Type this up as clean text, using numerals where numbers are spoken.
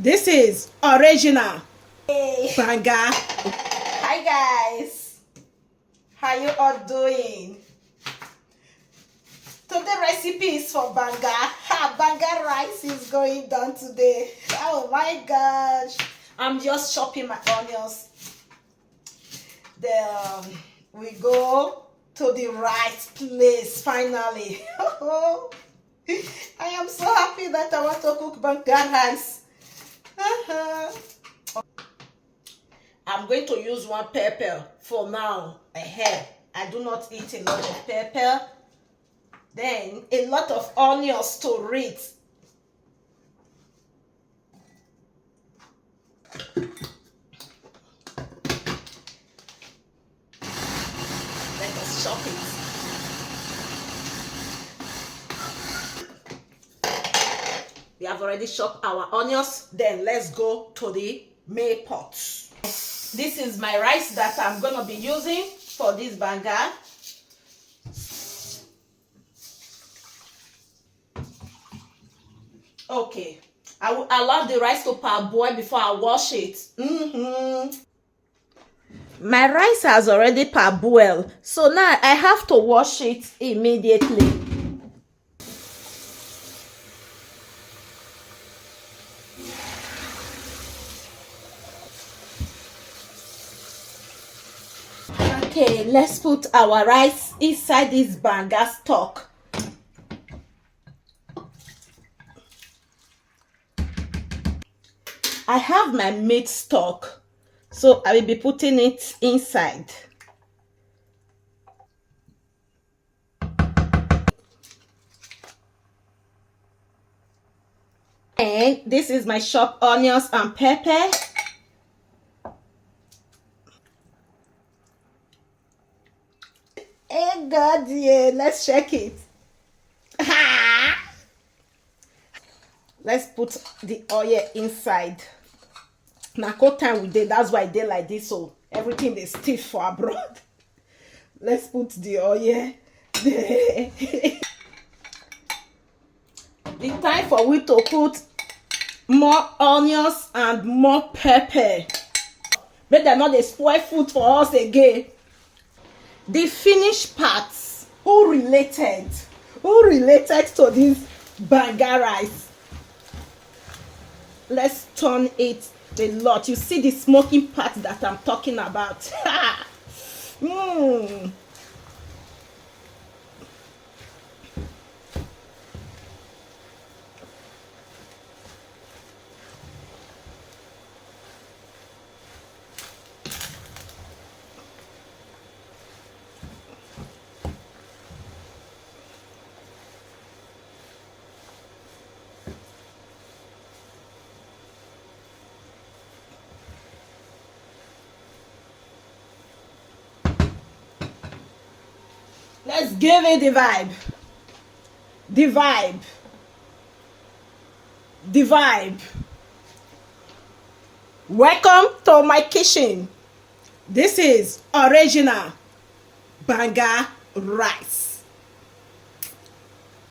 This is original Hey. Banga. Hi guys, how you all doing? Today recipe is for Banga. Banga rice is going down today. Oh my gosh, I'm just chopping my onions. Then we go to the right place finally. I am so happy that I want to cook Banga rice. I'm going to use one pepper for now. I do not eat a lot of pepper. Then a lot of onions to read. Let us chop it. We have already chopped our onions. Then let's go to the main pot. This is my rice that I'm gonna be using for this Banga. Okay, I will allow the rice to parboil before I wash it. My rice has already parboiled, so now I have to wash it immediately. Okay, let's put our rice inside this Banga stock. I have my meat stock, so I will be putting it inside. And this is my chopped onions and pepper. Hey God, yeah, let's check it. Let's put the oil inside. Now cold time we did, that's why I did like this, so everything is stiff for abroad. Let's put the oil there. The time for we to put more onions and more pepper. But they're not a spoil food for us again. The finished parts, who related to this Banga rice? Let's turn it a lot. You see the smoking part that I'm talking about. Let's give it the vibe. The vibe. The vibe. Welcome to my kitchen. This is original Banga rice.